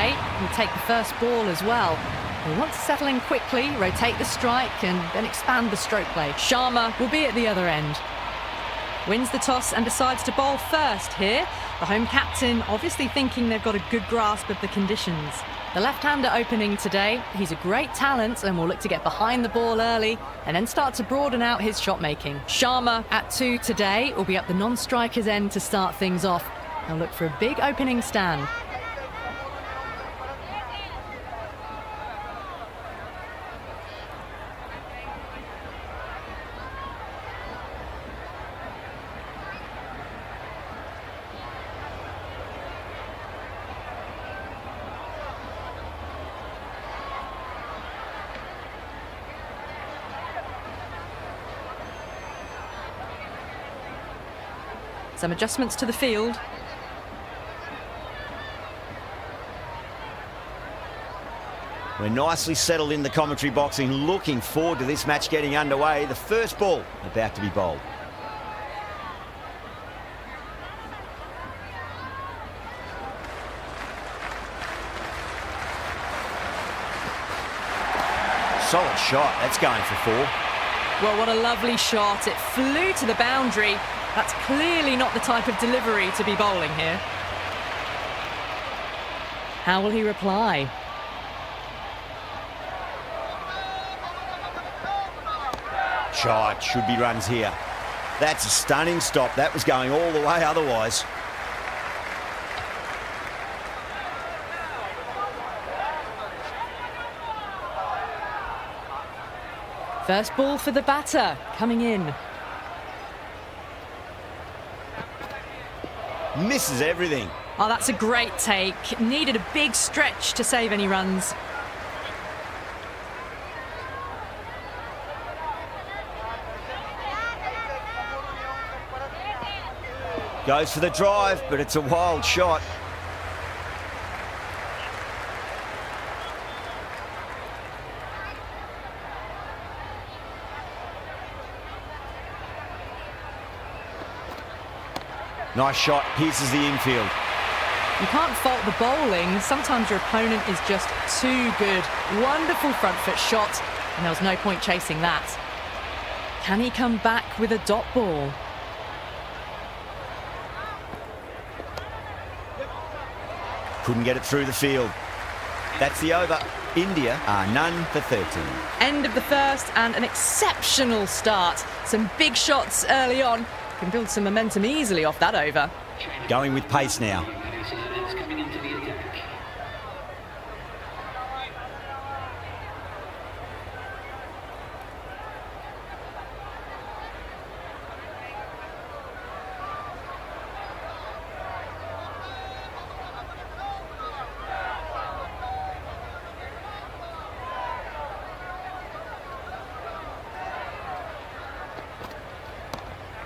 today. He'll take the first ball as well. He'll want to settle in quickly, rotate the strike and then expand the stroke play. Sharma will be at the other end. Wins the toss and decides to bowl first here. The home captain obviously thinking they've got a good grasp of the conditions. The left-hander opening today, he's a great talent and will look to get behind the ball early and then start to broaden out his shot making. Sharma at 2 today will be up the non-striker's end to start things off. He'll look for a big opening stand. Some adjustments to the field. We're nicely settled in the commentary box and looking forward to this match getting underway. The first ball about to be bowled. Solid shot, that's going for 4. Well, what a lovely shot. It flew to the boundary. That's clearly not the type of delivery to be bowling here. How will he reply? Shot, should be runs here. That's a stunning stop. That was going all the way otherwise. First ball for the batter, coming in. Misses everything. Oh, that's a great take. Needed a big stretch to save any runs. Goes for the drive, but it's a wild shot. Nice shot, pierces the infield. You can't fault the bowling. Sometimes your opponent is just too good. Wonderful front foot shot, and there was no point chasing that. Can he come back with a dot ball? Couldn't get it through the field. That's the over. India are none for 13. End of the first and an exceptional start. Some big shots early on. Can build some momentum easily off that over. Going with pace now.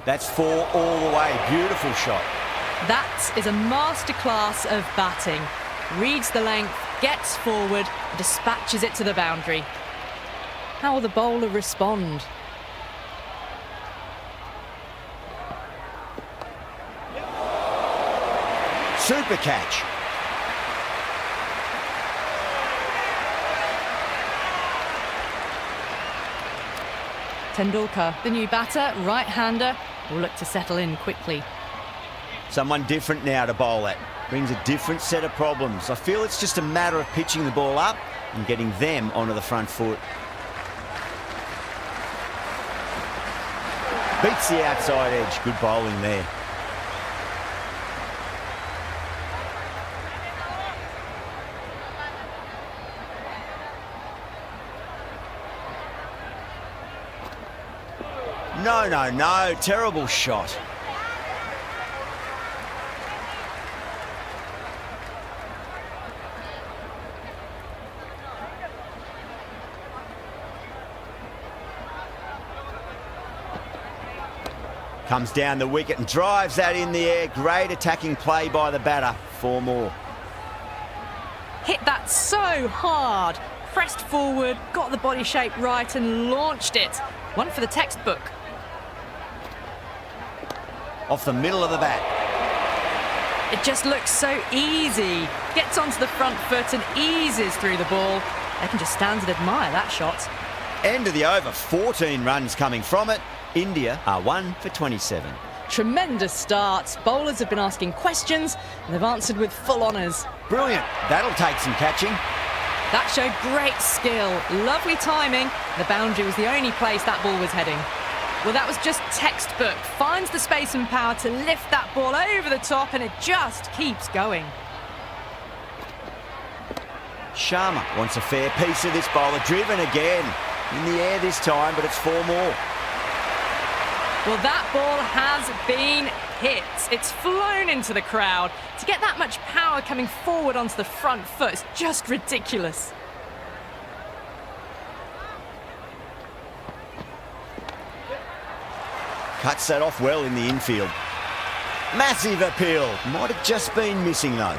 That's 4 all the way. Beautiful shot. That is a masterclass of batting. Reads the length, gets forward, dispatches it to the boundary. How will the bowler respond? Super catch. Tendulkar, the new batter, right-hander, will look to settle in quickly. Someone different now to bowl at. Brings a different set of problems. I feel it's just a matter of pitching the ball up and getting them onto the front foot. Beats the outside edge. Good bowling there. No, no, no. Terrible shot. Comes down the wicket and drives that in the air. Great attacking play by the batter. 4 more. Hit that so hard. Pressed forward, got the body shape right and launched it. One for the textbook. Off the middle of the bat. It just looks so easy. Gets onto the front foot and eases through the ball. They can just stand and admire that shot. End of the over, 14 runs coming from it. India are 1 for 27. Tremendous start. Bowlers have been asking questions and they've answered with full honours. Brilliant. That'll take some catching. That showed great skill, lovely timing. The boundary was the only place that ball was heading. Well, that was just textbook. Finds the space and power to lift that ball over the top and it just keeps going. Sharma wants a fair piece of this bowler. Driven again. In the air this time, but it's 4 more. Well, that ball has been hit. It's flown into the crowd. To get that much power coming forward onto the front foot is just ridiculous. Cuts that off well in the infield. Massive appeal. Might have just been missing though.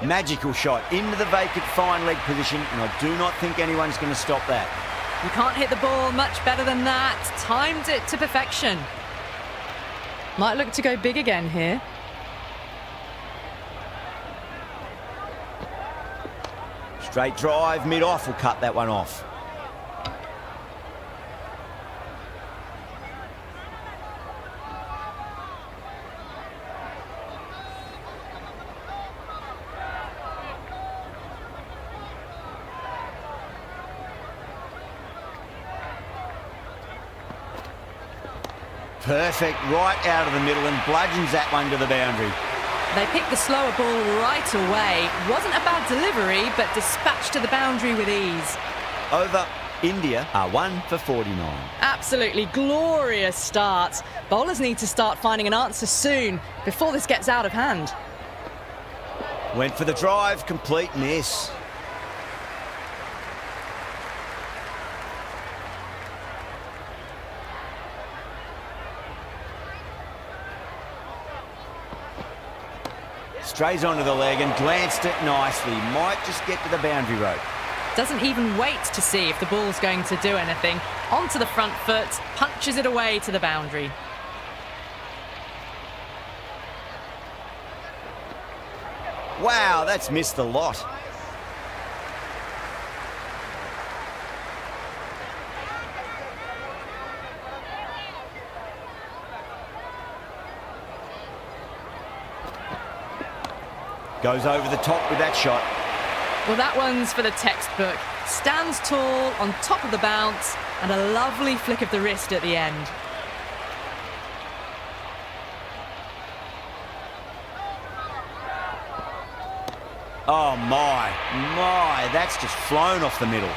Magical shot into the vacant fine leg position, and I do not think anyone's going to stop that. You can't hit the ball much better than that. Timed it to perfection. Might look to go big again here. Straight drive, mid-off will cut that one off. Perfect, right out of the middle and bludgeons that one to the boundary. They picked the slower ball right away. Wasn't a bad delivery, but dispatched to the boundary with ease. Over, India are 1 for 49. Absolutely glorious start. Bowlers need to start finding an answer soon, before this gets out of hand. Went for the drive, complete miss. Strays onto the leg and glanced it nicely. Might just get to the boundary rope. Doesn't even wait to see if the ball's going to do anything. Onto the front foot, punches it away to the boundary. Wow, that's missed the lot. Goes over the top with that shot. Well, that one's for the textbook. Stands tall, on top of the bounce, and a lovely flick of the wrist at the end. Oh my, that's just flown off the middle.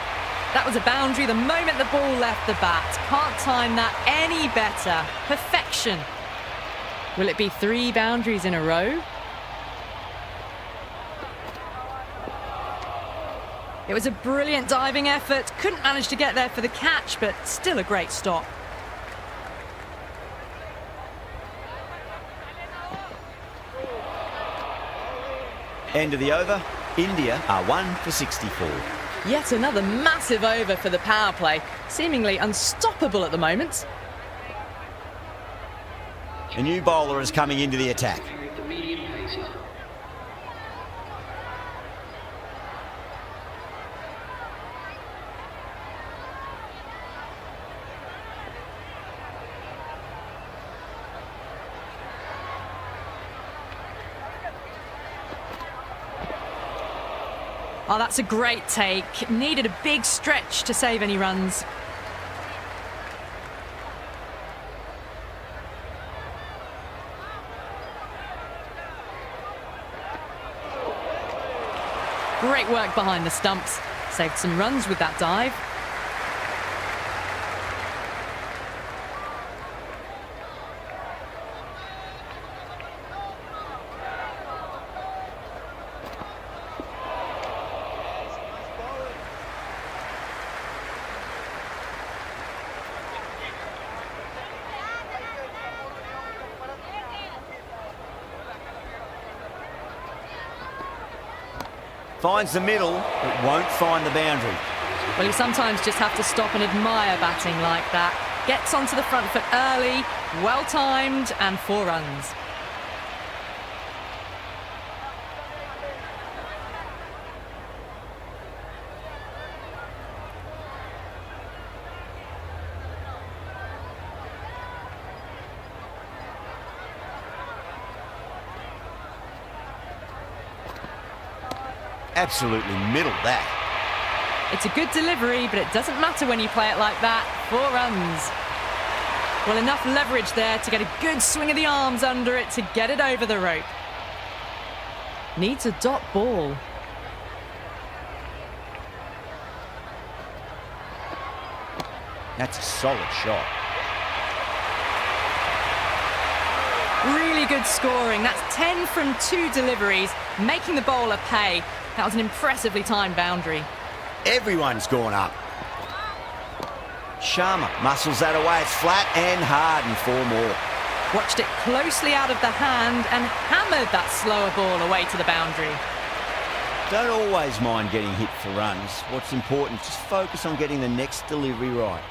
That was a boundary the moment the ball left the bat. Can't time that any better. Perfection. Will it be 3 boundaries in a row? It was a brilliant diving effort. Couldn't manage to get there for the catch, but still a great stop. End of the over. India are 1 for 64. Yet another massive over for the power play. Seemingly unstoppable at the moment. A new bowler is coming into the attack. Oh, that's a great take. Needed a big stretch to save any runs. Great work behind the stumps. Saved some runs with that dive. Finds the middle, but won't find the boundary. Well, you sometimes just have to stop and admire batting like that. Gets onto the front foot early, well timed, and 4 runs. Absolutely middled that. It's a good delivery, but it doesn't matter when you play it like that. 4 runs. Well, enough leverage there to get a good swing of the arms under it to get it over the rope. Needs a dot ball. That's a solid shot. Really good scoring. That's 10 from 2 deliveries, making the bowler pay. That was an impressively timed boundary. Everyone's gone up. Sharma muscles that away. It's flat and hard, and 4 more. Watched it closely out of the hand and hammered that slower ball away to the boundary. Don't always mind getting hit for runs. What's important is just focus on getting the next delivery right.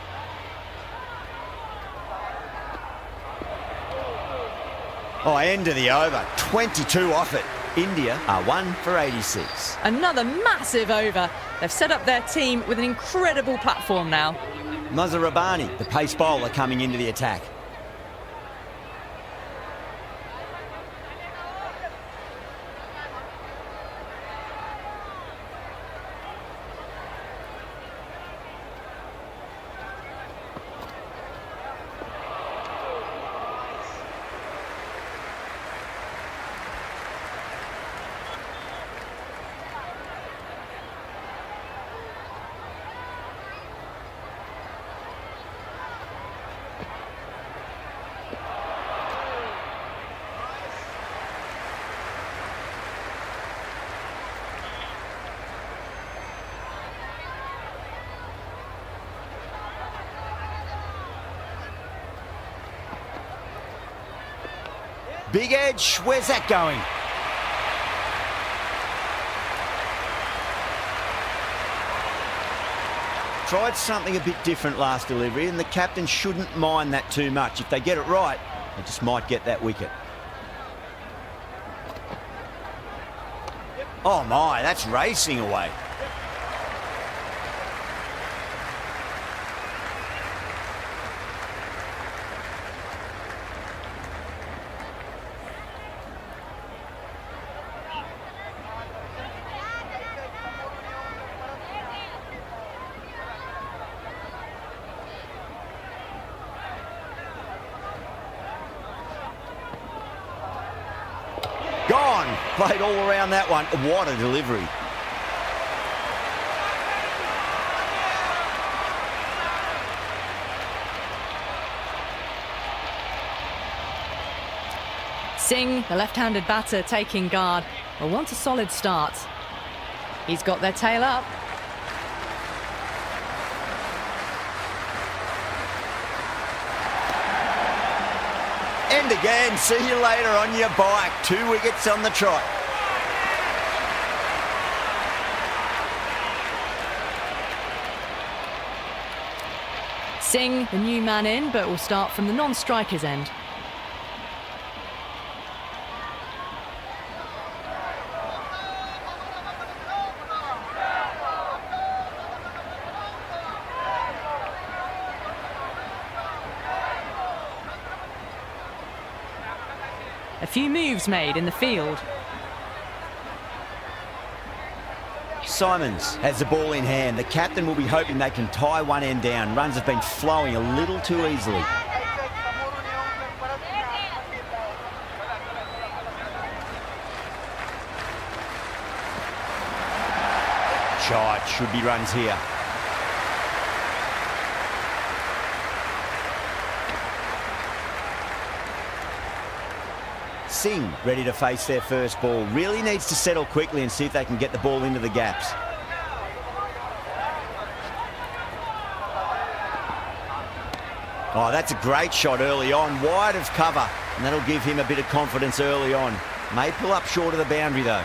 Oh, end of the over. 22 off it. India are 1 for 86. Another massive over. They've set up their team with an incredible platform now. Mazhar Rabbani, the pace bowler, coming into the attack. Big edge, where's that going? Tried something a bit different last delivery, and the captain shouldn't mind that too much. If they get it right, they just might get that wicket. Oh my, that's racing away. Gone. Played all around that one. What a delivery. Singh, the left-handed batter, taking guard. Will want a solid start. He's got their tail up. End again. See you later on your bike. 2 wickets on the trot. Singh, the new man in, but will start from the non-striker's end. A few moves made in the field. Simons has the ball in hand. The captain will be hoping they can tie one end down. Runs have been flowing a little too easily. Shot, should be runs here. Singh ready to face their first ball. Really needs to settle quickly and see if they can get the ball into the gaps. Oh, that's a great shot early on, wide of cover, and that'll give him a bit of confidence early on. May pull up short of the boundary though.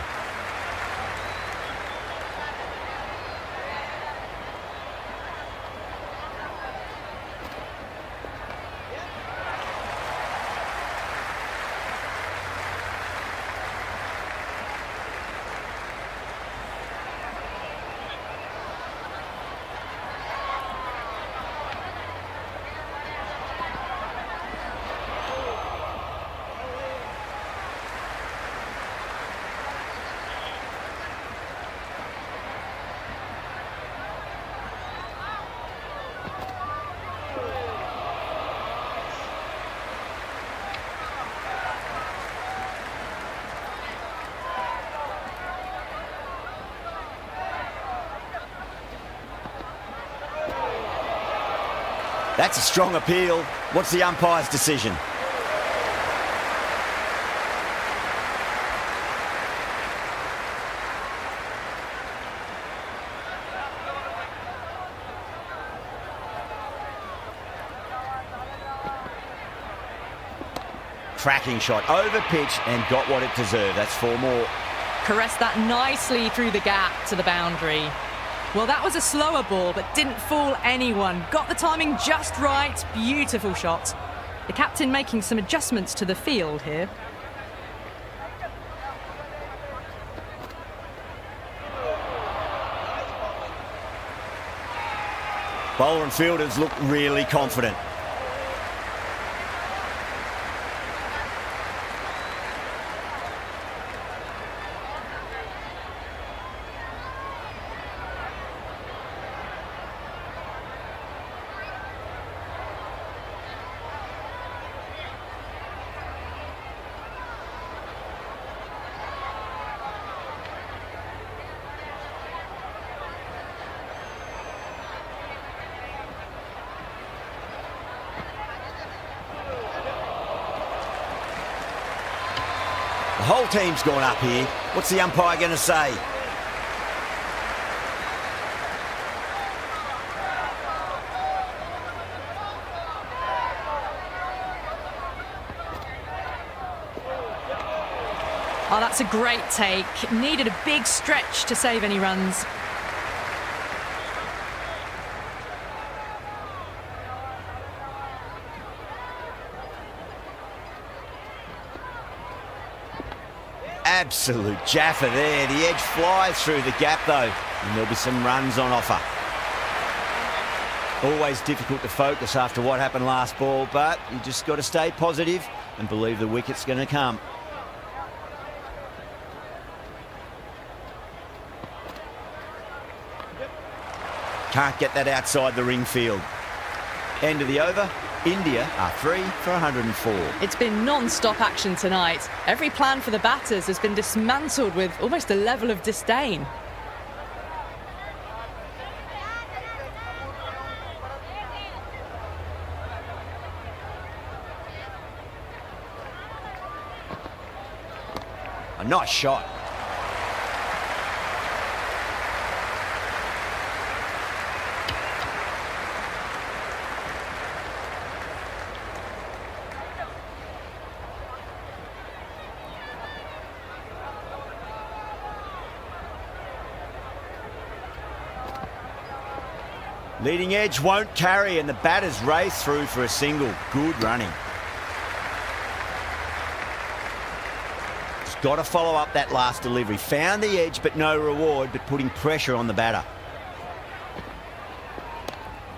That's a strong appeal. What's the umpire's decision? Cracking shot, over pitch and got what it deserved. That's 4 more. Caressed that nicely through the gap to the boundary. Well, that was a slower ball, but didn't fool anyone. Got the timing just right. Beautiful shot. The captain making some adjustments to the field here. Bowler and fielders look really confident. The whole team's gone up here. What's the umpire going to say? Oh, that's a great take. Needed a big stretch to save any runs. Absolute jaffa there. The edge flies through the gap though, and there'll be some runs on offer. Always difficult to focus after what happened last ball, but you just got to stay positive and believe the wicket's going to come. Can't get that outside the ring field. End of the over. India are 3 for 104. It's been non-stop action tonight. Every plan for the batters has been dismantled with almost a level of disdain. A nice shot. Leading edge won't carry and the batters race through for a single. Good running. Just got to follow up that last delivery. Found the edge but no reward, but putting pressure on the batter.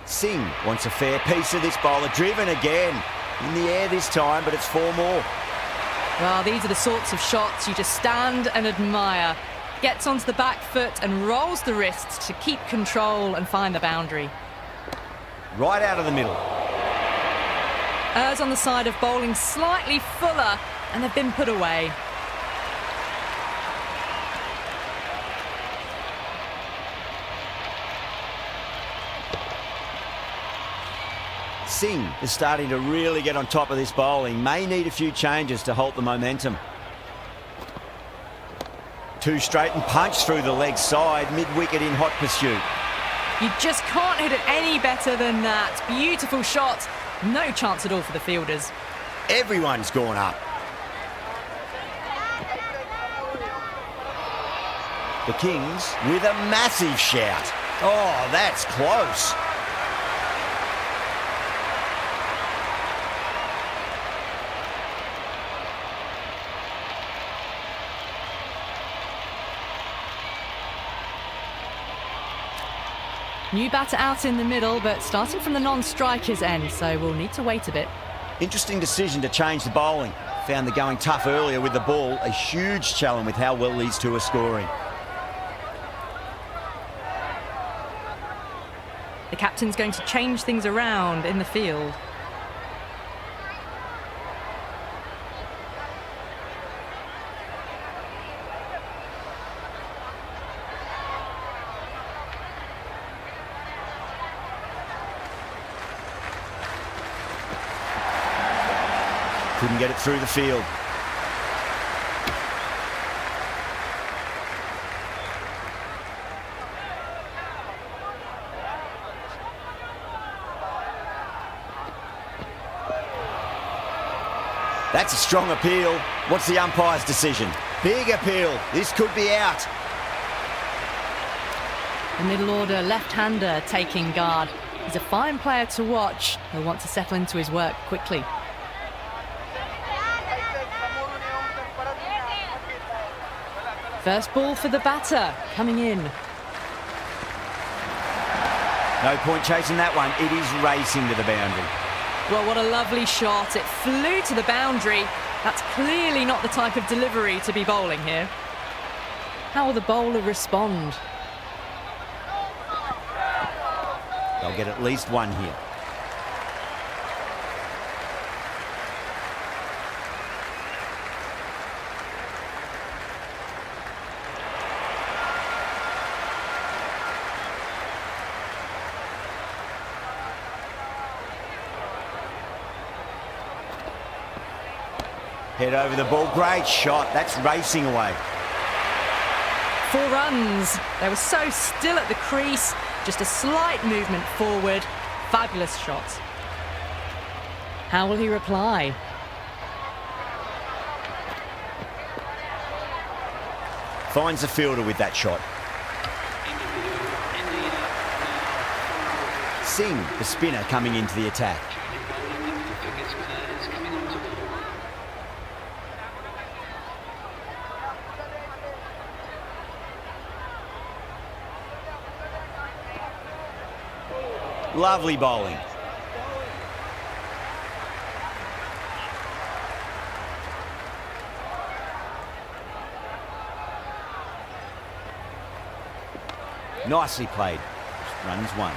Singh wants a fair piece of this bowler. Driven again. In the air this time, but it's 4 more. Well, these are the sorts of shots you just stand and admire. Gets onto the back foot and rolls the wrists to keep control and find the boundary. Right out of the middle. Errs on the side of bowling slightly fuller, and they've been put away. Singh is starting to really get on top of this bowling. May need a few changes to halt the momentum. 2 straight and punch through the leg side, mid-wicket in hot pursuit. You just can't hit it any better than that. Beautiful shot. No chance at all for the fielders. Everyone's gone up. The Kings with a massive shout. Oh, that's close. New batter out in the middle, but starting from the non-striker's end, so we'll need to wait a bit. Interesting decision to change the bowling. Found the going tough earlier with the ball. A huge challenge with how well these two are scoring. The captain's going to change things around in the field. Couldn't get it through the field. That's a strong appeal. What's the umpire's decision? Big appeal. This could be out. The middle order left-hander taking guard. He's a fine player to watch. He'll want to settle into his work quickly. First ball for the batter, coming in. No point chasing that one. It is racing to the boundary. Well, what a lovely shot. It flew to the boundary. That's clearly not the type of delivery to be bowling here. How will the bowler respond? They'll get at least one here. Head over the ball. Great shot. That's racing away. 4 runs. They were so still at the crease. Just a slight movement forward. Fabulous shot. How will he reply? Finds the fielder with that shot. Singh, the spinner, coming into the attack. Lovely bowling. Nicely played. Runs 1.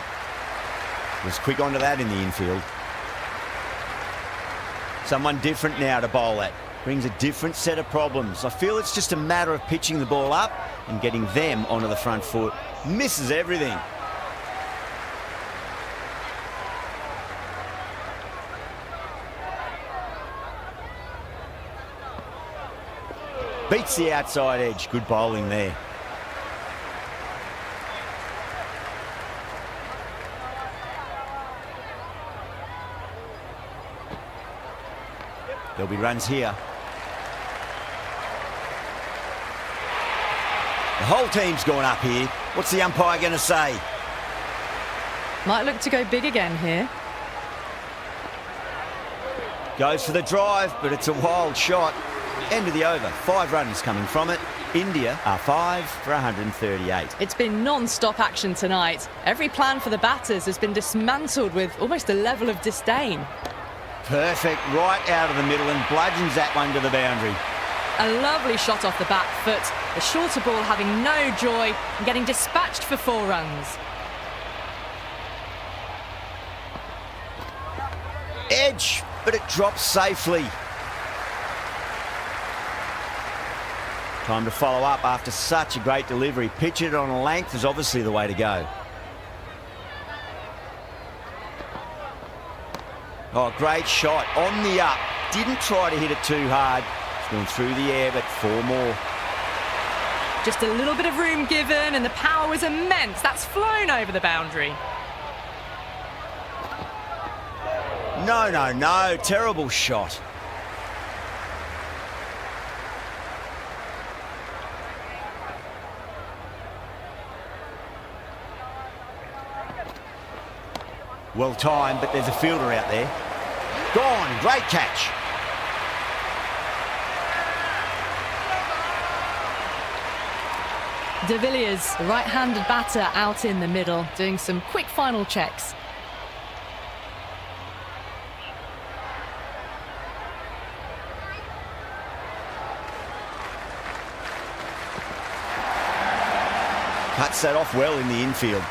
Was quick onto that in the infield. Someone different now to bowl at. Brings a different set of problems. I feel it's just a matter of pitching the ball up and getting them onto the front foot. Misses everything. Beats the outside edge. Good bowling there. There'll be runs here. The whole team's gone up here. What's the umpire going to say? Might look to go big again here. Goes for the drive, but it's a wild shot. End of the over. 5 runs coming from it. India are 5 for 138. It's been non-stop action tonight. Every plan for the batters has been dismantled with almost a level of disdain. Perfect, right out of the middle and bludgeons that one to the boundary. A lovely shot off the back foot. The shorter ball having no joy and getting dispatched for 4 runs. Edge, but it drops safely. Time to follow up after such a great delivery. Pitch it on a length is obviously the way to go. Oh, great shot on the up. Didn't try to hit it too hard. It's gone through the air, but 4 more. Just a little bit of room given and the power was immense. That's flown over the boundary. No, no, no. Terrible shot. Well timed, but there's a fielder out there. Gone, great catch. De Villiers, the right-handed batter, out in the middle, doing some quick final checks. Cuts that off well in the infield.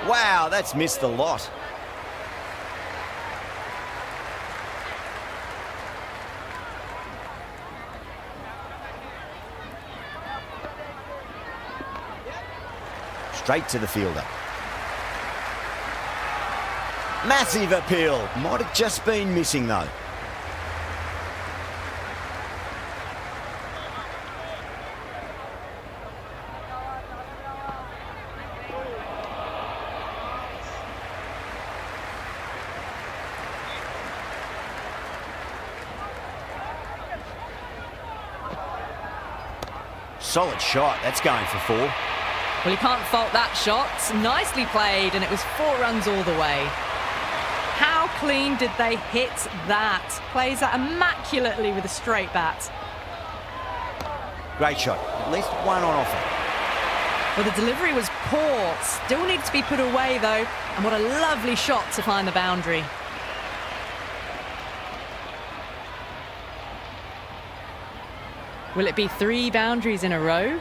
Wow, that's missed the lot. Straight to the fielder. Massive appeal. Might have just been missing though. Solid shot. That's going for 4. Well, you can't fault that shot. Nicely played, and it was 4 runs all the way. How clean did they hit that? Plays that immaculately with a straight bat. Great shot. At least one on offer. Well, the delivery was poor. Still needs to be put away, though. And what a lovely shot to find the boundary. Will it be 3 boundaries in a row?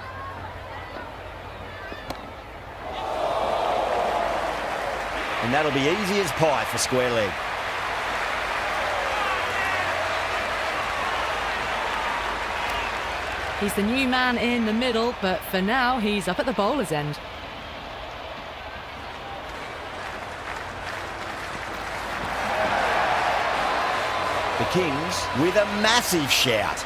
And that'll be easy as pie for square leg. He's the new man in the middle, but for now, he's up at the bowler's end. The Kings with a massive shout.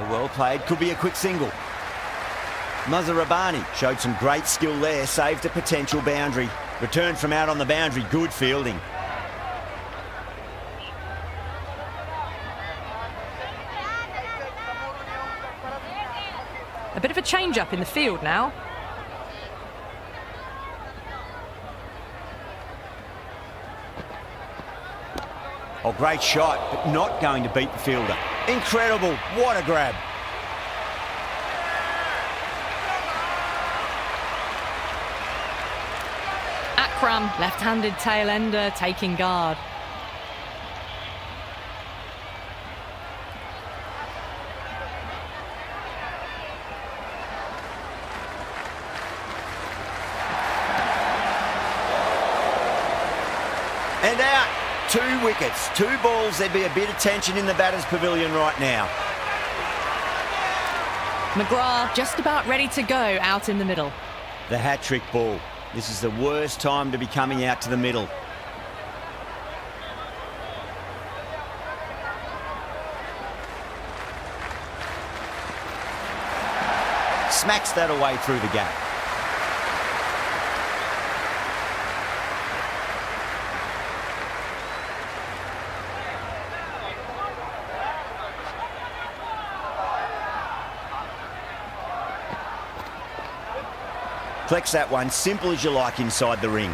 Well played, could be a quick single. Mazhar Rabbani showed some great skill there, saved a potential boundary. Returned from out on the boundary, good fielding. A bit of a change-up in the field now. Oh, great shot, but not going to beat the fielder. Incredible, what a grab. Akram, left-handed tail-ender, taking guard. And out. 2 wickets, 2 balls. There'd be a bit of tension in the batter's pavilion right now. McGrath just about ready to go out in the middle. The hat-trick ball. This is the worst time to be coming out to the middle. Smacks that away through the gap. Collects that one, simple as you like inside the ring.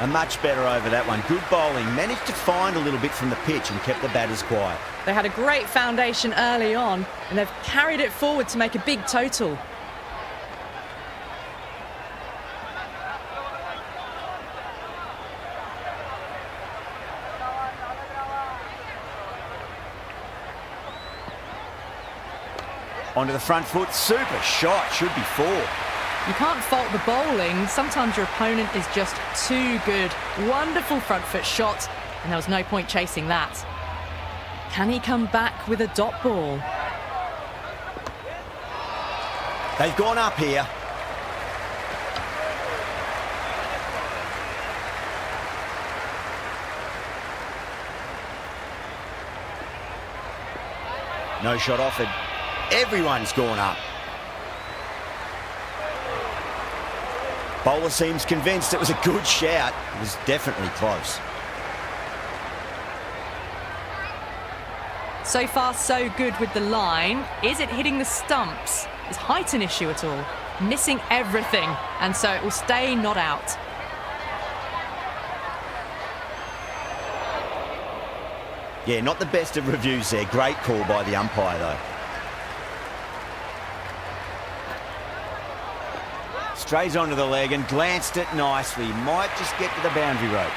A much better over that one. Good bowling. Managed to find a little bit from the pitch and kept the batters quiet. They had a great foundation early on, and they've carried it forward to make a big total. Onto the front foot, super shot, should be 4. You can't fault the bowling. Sometimes your opponent is just too good. Wonderful front foot shot, and there was no point chasing that. Can he come back with a dot ball? They've gone up here. No shot offered. Everyone's gone up. Bowler seems convinced it was a good shout. It was definitely close. So far, so good with the line. Is it hitting the stumps? Is height an issue at all? missing everything, and so it will stay not out. Yeah, not the best of reviews there. Great call by the umpire, though. Strays onto the leg and glanced it nicely. Might just get to the boundary rope.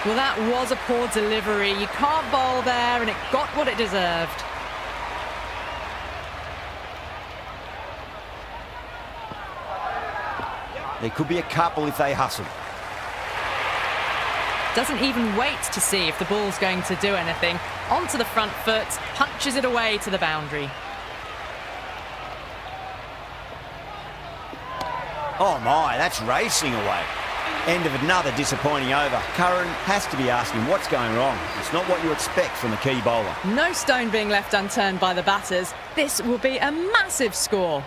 Well, that was a poor delivery. You can't bowl there, and it got what it deserved. There could be a couple if they hustle. Doesn't even wait to see if the ball's going to do anything. Onto the front foot, punches it away to the boundary. Oh my, that's racing away. End of another disappointing over. Curran has to be asking what's going wrong. It's not what you expect from a key bowler. No stone being left unturned by the batters. This will be a massive score.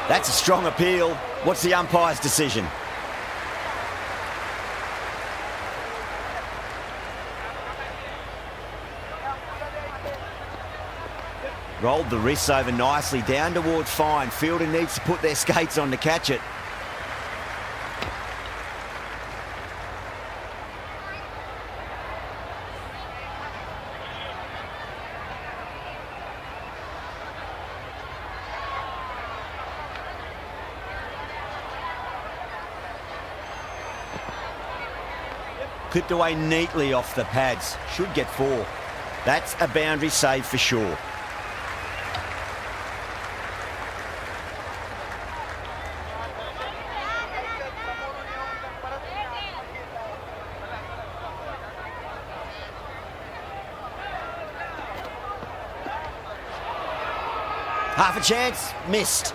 That's a strong appeal. What's the umpire's decision? Rolled the wrists over nicely, down towards fine. Fielder needs to put their skates on to catch it. Clipped away neatly off the pads. Should get 4. That's a boundary save for sure. Half a chance, missed.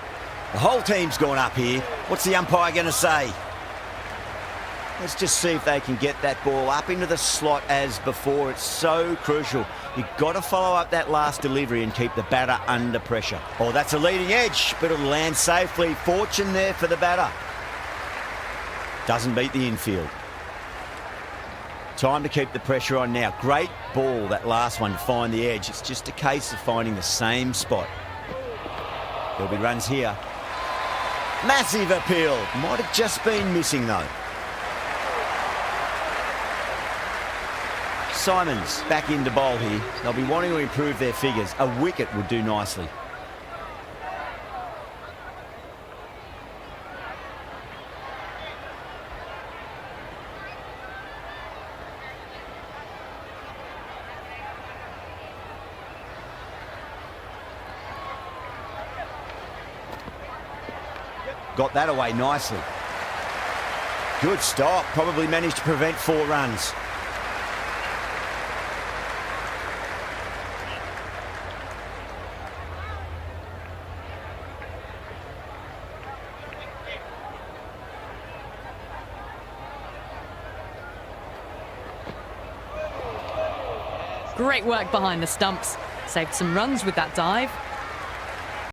The whole team's gone up here. What's the umpire going to say? Let's just see if they can get that ball up into the slot as before. It's so crucial. You've got to follow up that last delivery and keep the batter under pressure. Oh, that's a leading edge, but it'll land safely. Fortune there for the batter. Doesn't beat the infield. Time to keep the pressure on now. Great ball, that last one, to find the edge. It's just a case of finding the same spot. There'll be runs here. Massive appeal. Might have just been missing, though. Simons back into bowl here. They'll be wanting to improve their figures. A wicket would do nicely. Got that away nicely. Good stop. Probably managed to prevent 4 runs. Great work behind the stumps. Saved some runs with that dive.